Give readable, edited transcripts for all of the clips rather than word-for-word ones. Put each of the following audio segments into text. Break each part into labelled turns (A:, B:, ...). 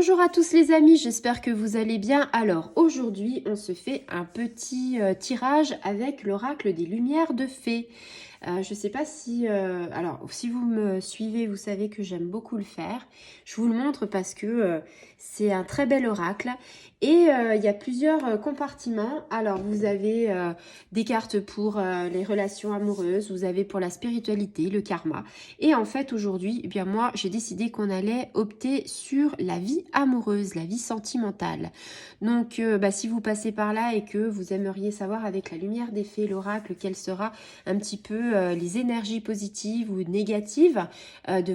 A: Bonjour à tous les amis, j'espère que vous allez bien. Alors aujourd'hui on se fait un petit tirage avec l'oracle des lumières de fées. Je ne sais pas si... alors si vous me suivez, vous savez que j'aime beaucoup le faire. Je vous le montre parce que c'est un très bel oracle. Et il y a plusieurs compartiments. Alors vous avez des cartes pour les relations amoureuses, vous avez pour la spiritualité, le karma. Et en fait aujourd'hui, eh bien moi j'ai décidé qu'on allait opter sur la vie amoureuse, la vie sentimentale. Donc si vous passez par là et que vous aimeriez savoir avec la lumière des fées, l'oracle, quelle sera un petit peu les énergies positives ou négatives de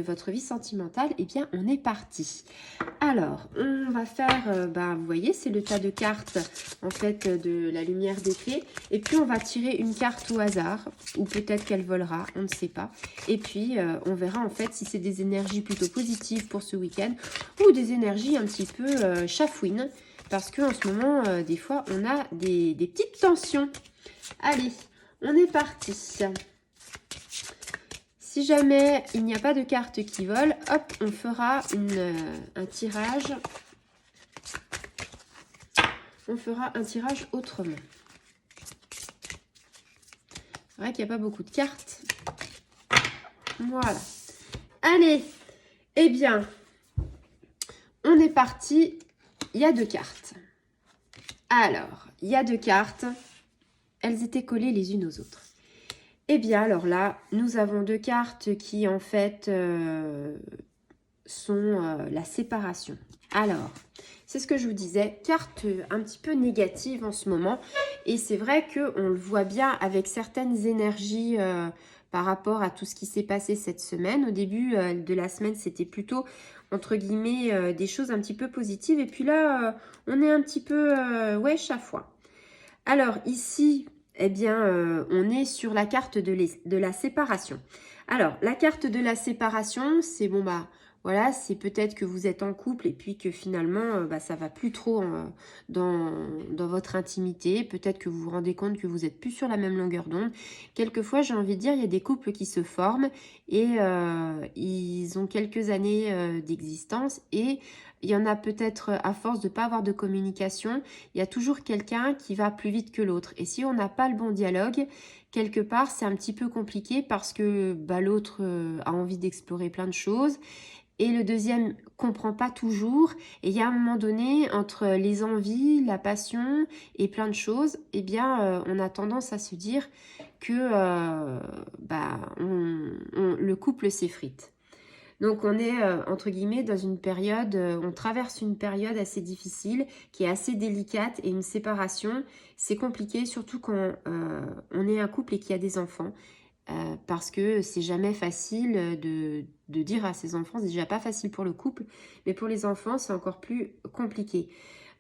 A: votre vie sentimentale, eh bien on est parti. Alors, on va faire, vous voyez, c'est le tas de cartes en fait de la lumière des fées. Et puis on va tirer une carte au hasard, ou peut-être qu'elle volera, on ne sait pas. Et puis on verra en fait si c'est des énergies plutôt positives pour ce week-end ou des énergies un petit peu chafouines. Parce qu'en ce moment, des fois, on a des petites tensions. Allez, on est parti. Si jamais il n'y a pas de carte qui vole, hop, on fera un tirage. On fera un tirage autrement. C'est vrai qu'il n'y a pas beaucoup de cartes. Voilà. Allez, eh bien, on est parti. Il y a deux cartes. Alors, il y a deux cartes. Elles étaient collées les unes aux autres. Eh bien, alors là, nous avons deux cartes qui, en fait, sont la séparation. Alors, c'est ce que je vous disais, carte un petit peu négative en ce moment. Et c'est vrai qu'on le voit bien avec certaines énergies par rapport à tout ce qui s'est passé cette semaine. Au début de la semaine, c'était plutôt, entre guillemets, des choses un petit peu positives. Et puis là, on est un petit peu, chafouin. Alors, ici, eh bien, on est sur la carte de la séparation. Alors, la carte de la séparation, c'est bon, voilà, c'est peut-être que vous êtes en couple et puis que finalement, ça va plus trop dans votre intimité. Peut-être que vous vous rendez compte que vous n'êtes plus sur la même longueur d'onde. Quelquefois, j'ai envie de dire, il y a des couples qui se forment et ils ont quelques années d'existence et il y en a peut-être, à force de ne pas avoir de communication, il y a toujours quelqu'un qui va plus vite que l'autre. Et si on n'a pas le bon dialogue, quelque part, c'est un petit peu compliqué parce que l'autre a envie d'explorer plein de choses. Et le deuxième comprend pas toujours. Et il y a un moment donné, entre les envies, la passion et plein de choses, eh bien, on a tendance à se dire que le couple s'effrite. Donc on est entre guillemets dans une période, on traverse une période assez difficile, qui est assez délicate et une séparation, c'est compliqué, surtout quand on est un couple et qu'il y a des enfants. Parce que c'est jamais facile de dire à ses enfants, c'est déjà pas facile pour le couple, mais pour les enfants c'est encore plus compliqué.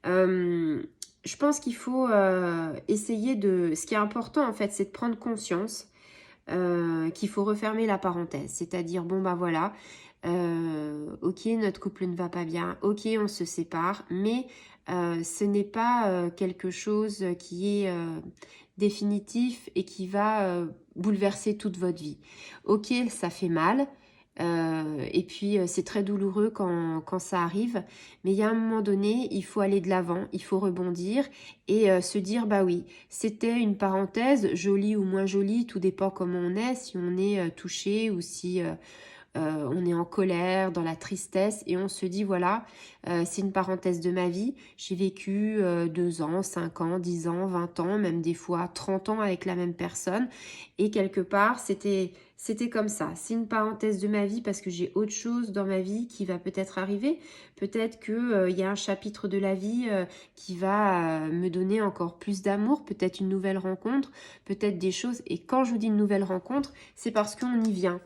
A: Je pense qu'il faut essayer de... Ce qui est important en fait, c'est de prendre conscience qu'il faut refermer la parenthèse. C'est-à-dire, voilà, ok, notre couple ne va pas bien, ok, on se sépare, mais ce n'est pas quelque chose qui est définitif et qui va bouleverser toute votre vie. Ok, ça fait mal, et puis c'est très douloureux quand ça arrive, mais il y a un moment donné, il faut aller de l'avant, il faut rebondir et se dire, oui, c'était une parenthèse, jolie ou moins jolie, tout dépend comment on est, si on est touché ou si on est en colère, dans la tristesse et on se dit voilà, c'est une parenthèse de ma vie, j'ai vécu 2 ans, 5 ans, 10 ans, 20 ans, même des fois 30 ans avec la même personne et quelque part c'était comme ça, c'est une parenthèse de ma vie parce que j'ai autre chose dans ma vie qui va peut-être arriver, peut-être que y a un chapitre de la vie qui va me donner encore plus d'amour, peut-être une nouvelle rencontre, peut-être des choses et quand je vous dis une nouvelle rencontre, c'est parce qu'on y vient.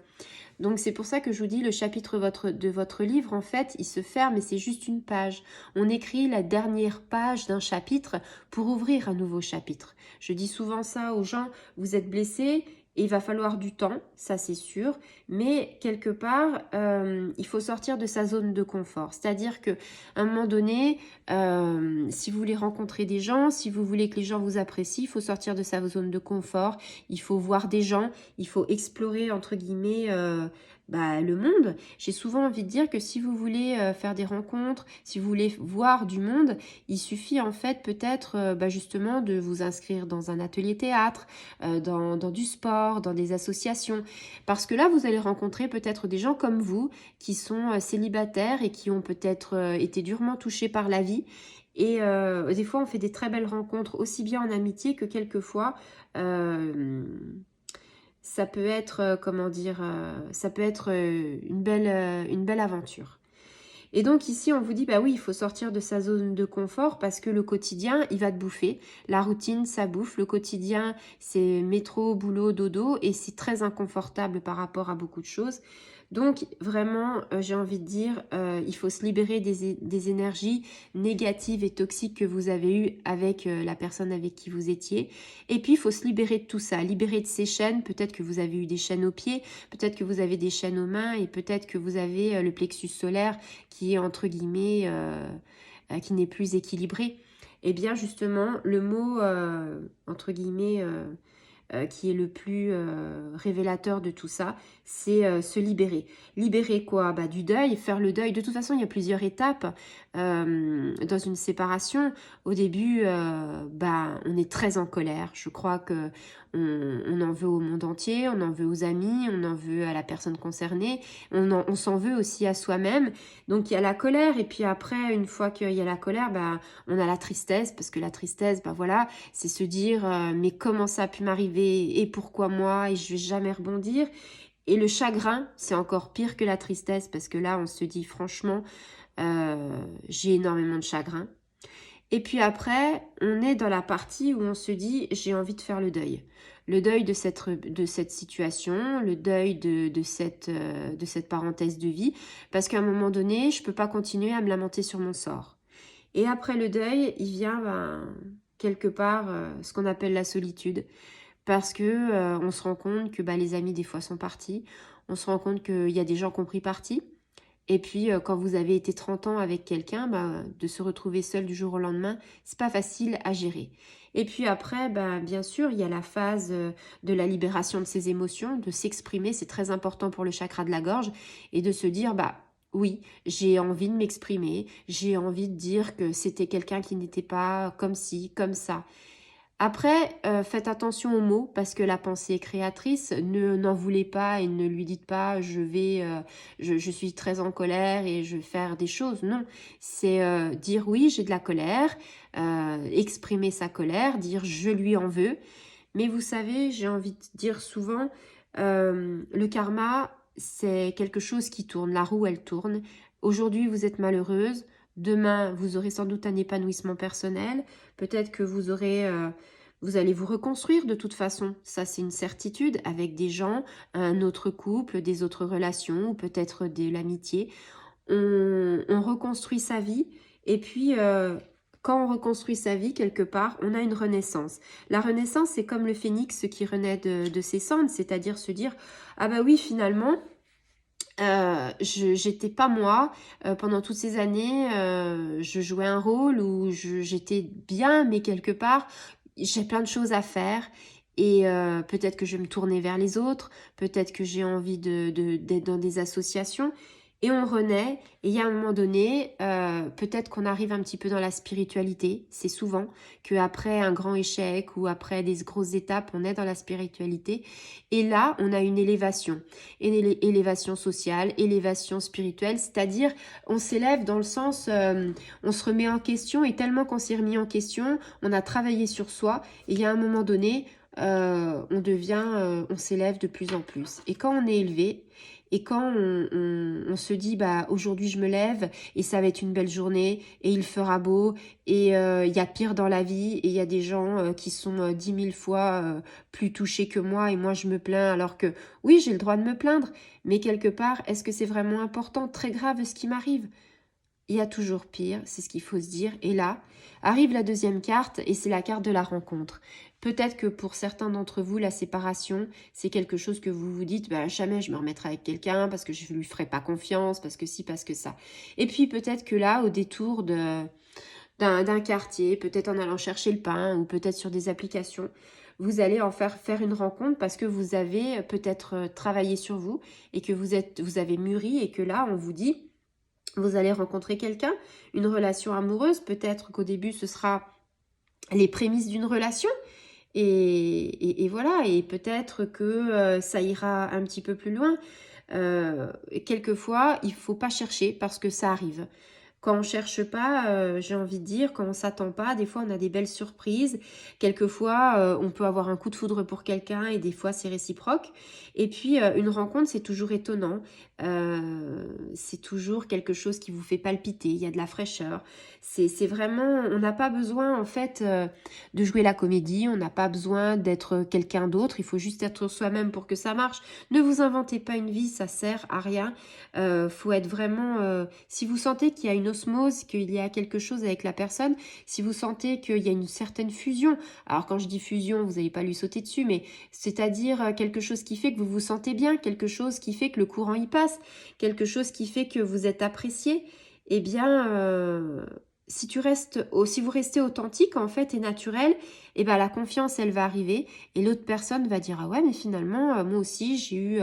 A: Donc c'est pour ça que je vous dis, le chapitre de votre livre, en fait, il se ferme et c'est juste une page. On écrit la dernière page d'un chapitre pour ouvrir un nouveau chapitre. Je dis souvent ça aux gens, vous êtes blessés et il va falloir du temps, ça c'est sûr, mais quelque part, il faut sortir de sa zone de confort. C'est-à-dire qu'à un moment donné, si vous voulez rencontrer des gens, si vous voulez que les gens vous apprécient, il faut sortir de sa zone de confort, il faut voir des gens, il faut explorer, entre guillemets, le monde. J'ai souvent envie de dire que si vous voulez faire des rencontres, si vous voulez voir du monde, il suffit en fait peut-être justement de vous inscrire dans un atelier théâtre, dans du sport, dans des associations. Parce que là, vous allez rencontrer peut-être des gens comme vous qui sont célibataires et qui ont peut-être été durement touchés par la vie. Et des fois, on fait des très belles rencontres, aussi bien en amitié que quelquefois, ça peut être, ça peut être une belle aventure. Et donc ici, on vous dit, bah oui, il faut sortir de sa zone de confort parce que le quotidien, il va te bouffer. La routine, ça bouffe. Le quotidien, c'est métro, boulot, dodo et c'est très inconfortable par rapport à beaucoup de choses. Donc vraiment, j'ai envie de dire, il faut se libérer des énergies négatives et toxiques que vous avez eues avec la personne avec qui vous étiez. Et puis, il faut se libérer de tout ça, libérer de ces chaînes. Peut-être que vous avez eu des chaînes aux pieds, peut-être que vous avez des chaînes aux mains et peut-être que vous avez le plexus solaire qui est entre guillemets, qui n'est plus équilibré. Eh bien justement, le mot entre guillemets qui est le plus révélateur de tout ça, c'est se libérer. Libérer quoi? Du deuil, faire le deuil. De toute façon, il y a plusieurs étapes dans une séparation. Au début, on est très en colère. Je crois que on en veut au monde entier, on en veut aux amis, on en veut à la personne concernée, on s'en veut aussi à soi-même. Donc il y a la colère et puis après, une fois qu'il y a la colère, on a la tristesse parce que la tristesse, voilà, c'est se dire mais comment ça a pu m'arriver et pourquoi moi et je vais jamais rebondir. Et le chagrin, c'est encore pire que la tristesse parce que là, on se dit franchement, j'ai énormément de chagrin. Et puis après, on est dans la partie où on se dit, j'ai envie de faire le deuil. Le deuil de cette situation, le deuil de cette parenthèse de vie, parce qu'à un moment donné, je ne peux pas continuer à me lamenter sur mon sort. Et après le deuil, il vient quelque part ce qu'on appelle la solitude, parce que on se rend compte que les amis des fois sont partis, on se rend compte qu'il y a des gens qui ont pris parti. Et puis, quand vous avez été 30 ans avec quelqu'un, de se retrouver seul du jour au lendemain, c'est pas facile à gérer. Et puis après, bien sûr, il y a la phase de la libération de ses émotions, de s'exprimer, c'est très important pour le chakra de la gorge, et de se dire, oui, j'ai envie de m'exprimer, j'ai envie de dire que c'était quelqu'un qui n'était pas comme ci, comme ça. Après, faites attention aux mots parce que la pensée est créatrice. N'en voulez pas et ne lui dites pas je suis très en colère et je vais faire des choses. Non, c'est dire oui, j'ai de la colère, exprimer sa colère, dire je lui en veux. Mais vous savez, j'ai envie de dire souvent, le karma, c'est quelque chose qui tourne. La roue, elle tourne. Aujourd'hui, vous êtes malheureuse. Demain, vous aurez sans doute un épanouissement personnel. Peut-être que vous allez vous reconstruire de toute façon. Ça, c'est une certitude avec des gens, un autre couple, des autres relations ou peut-être de l'amitié. On reconstruit sa vie et puis quand on reconstruit sa vie quelque part, on a une renaissance. La renaissance, c'est comme le phénix qui renaît de ses cendres, c'est-à-dire se dire « Ah oui, finalement… » j'étais pas moi pendant toutes ces années, je jouais un rôle où j'étais bien, mais quelque part j'ai plein de choses à faire et peut-être que je vais me tourner vers les autres, peut-être que j'ai envie d'être dans des associations et on renaît et il y a un moment donné, peut-être qu'on arrive un petit peu dans la spiritualité. C'est souvent qu'après un grand échec ou après des grosses étapes, on est dans la spiritualité et là, on a une élévation sociale, élévation spirituelle, c'est-à-dire on s'élève dans le sens, on se remet en question et tellement qu'on s'est remis en question, on a travaillé sur soi et il y a un moment donné, on s'élève de plus en plus. Et quand on est élevé et quand on se dit aujourd'hui je me lève et ça va être une belle journée et il fera beau et il y a pire dans la vie et il y a des gens qui sont 10 000 fois plus touchés que moi et moi je me plains alors que oui j'ai le droit de me plaindre mais quelque part est-ce que c'est vraiment important, très grave ce qui m'arrive? Il y a toujours pire, c'est ce qu'il faut se dire. Et là, arrive la deuxième carte et c'est la carte de la rencontre. Peut-être que pour certains d'entre vous, la séparation, c'est quelque chose que vous vous dites, jamais je me remettrai avec quelqu'un parce que je ne lui ferai pas confiance, parce que ci, parce que ça. Et puis peut-être que là, au détour d'un quartier, peut-être en allant chercher le pain ou peut-être sur des applications, vous allez en faire une rencontre parce que vous avez peut-être travaillé sur vous et que vous avez mûri et que là, on vous dit, vous allez rencontrer quelqu'un, une relation amoureuse. Peut-être qu'au début, ce sera les prémices d'une relation. Et voilà, et peut-être que ça ira un petit peu plus loin. Quelquefois, il ne faut pas chercher parce que ça arrive. Quand on cherche pas, j'ai envie de dire, quand on s'attend pas, des fois on a des belles surprises. Quelquefois, on peut avoir un coup de foudre pour quelqu'un et des fois c'est réciproque. Et puis une rencontre, c'est toujours étonnant. C'est toujours quelque chose qui vous fait palpiter. Il y a de la fraîcheur. C'est vraiment, on n'a pas besoin en fait de jouer la comédie. On n'a pas besoin d'être quelqu'un d'autre. Il faut juste être soi-même pour que ça marche. Ne vous inventez pas une vie, ça sert à rien. Faut être vraiment. Si vous sentez qu'il y a une osmose, qu'il y a quelque chose avec la personne, si vous sentez qu'il y a une certaine fusion, alors quand je dis fusion, vous n'allez pas lui sauter dessus, mais c'est-à-dire quelque chose qui fait que vous vous sentez bien, quelque chose qui fait que le courant y passe, quelque chose qui fait que vous êtes apprécié, eh bien, si vous restez authentique en fait et naturel, eh ben la confiance elle va arriver et l'autre personne va dire ah ouais mais finalement moi aussi j'ai eu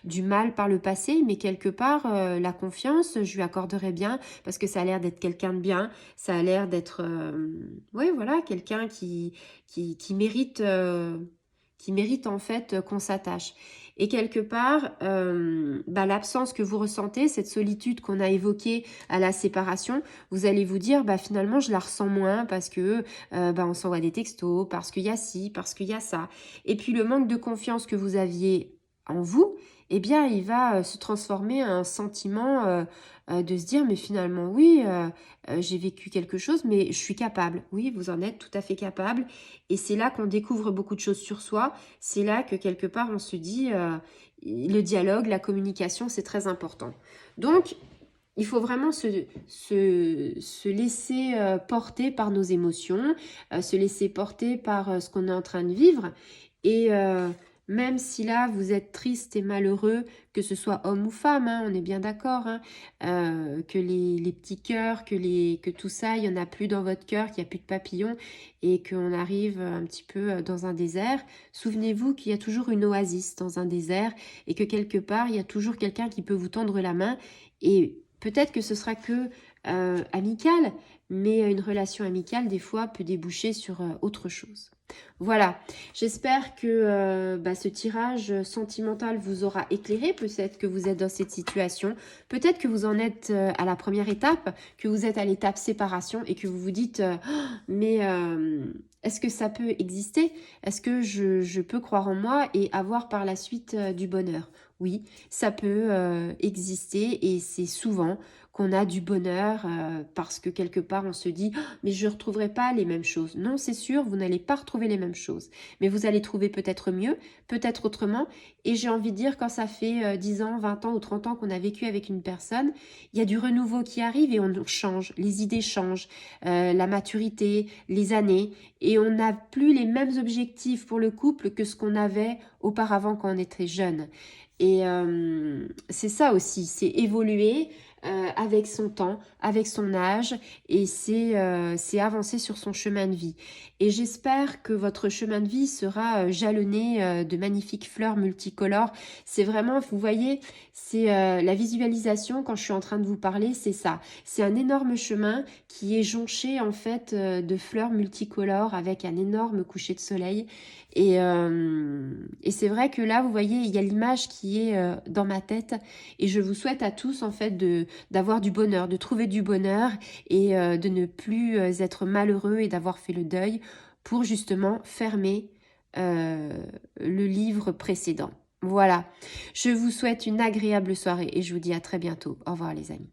A: du mal par le passé mais quelque part la confiance je lui accorderais bien parce que ça a l'air d'être quelqu'un de bien, ça a l'air d'être ouais voilà quelqu'un qui mérite en fait qu'on s'attache. Et quelque part, l'absence que vous ressentez, cette solitude qu'on a évoquée à la séparation, vous allez vous dire, finalement, je la ressens moins parce que on s'envoie des textos, parce qu'il y a ci, parce qu'il y a ça. Et puis le manque de confiance que vous aviez en vous, eh bien, il va se transformer en un sentiment de se dire, mais finalement, oui, j'ai vécu quelque chose, mais je suis capable. Oui, vous en êtes tout à fait capable. Et c'est là qu'on découvre beaucoup de choses sur soi. C'est là que quelque part, on se dit, le dialogue, la communication, c'est très important. Donc, il faut vraiment se laisser porter par nos émotions, se laisser porter par ce qu'on est en train de vivre. Et même si là, vous êtes triste et malheureux, que ce soit homme ou femme, hein, on est bien d'accord, hein, que les petits cœurs, que tout ça, il n'y en a plus dans votre cœur, qu'il n'y a plus de papillons et qu'on arrive un petit peu dans un désert. Souvenez-vous qu'il y a toujours une oasis dans un désert et que quelque part, il y a toujours quelqu'un qui peut vous tendre la main et peut-être que ce sera que amical, mais une relation amicale, des fois, peut déboucher sur autre chose. Voilà, j'espère que ce tirage sentimental vous aura éclairé. Peut-être que vous êtes dans cette situation, peut-être que vous en êtes à la première étape, que vous êtes à l'étape séparation et que vous vous dites mais est-ce que ça peut exister? Est-ce que je peux croire en moi et avoir par la suite du bonheur? Oui, ça peut exister et c'est souvent qu'on a du bonheur parce que quelque part on se dit mais je ne retrouverai pas les mêmes choses. Non, c'est sûr, vous n'allez pas retrouver les mêmes choses. Mais vous allez trouver peut-être mieux, peut-être autrement. Et j'ai envie de dire, quand ça fait 10 ans, 20 ans ou 30 ans qu'on a vécu avec une personne, il y a du renouveau qui arrive et on change. Les idées changent, la maturité, les années. Et on n'a plus les mêmes objectifs pour le couple que ce qu'on avait auparavant quand on était jeune. Et c'est ça aussi, c'est évoluer avec son temps, avec son âge, et c'est avancer sur son chemin de vie. Et j'espère que votre chemin de vie sera jalonné de magnifiques fleurs multicolores. C'est vraiment, vous voyez, c'est la visualisation, quand je suis en train de vous parler, c'est ça. C'est un énorme chemin qui est jonché en fait de fleurs multicolores avec un énorme coucher de soleil. Et c'est vrai que là, vous voyez, il y a l'image qui est dans ma tête et je vous souhaite à tous en fait d'avoir du bonheur, de trouver du bonheur et de ne plus être malheureux et d'avoir fait le deuil pour justement fermer le livre précédent. Voilà, je vous souhaite une agréable soirée et je vous dis à très bientôt. Au revoir les amis.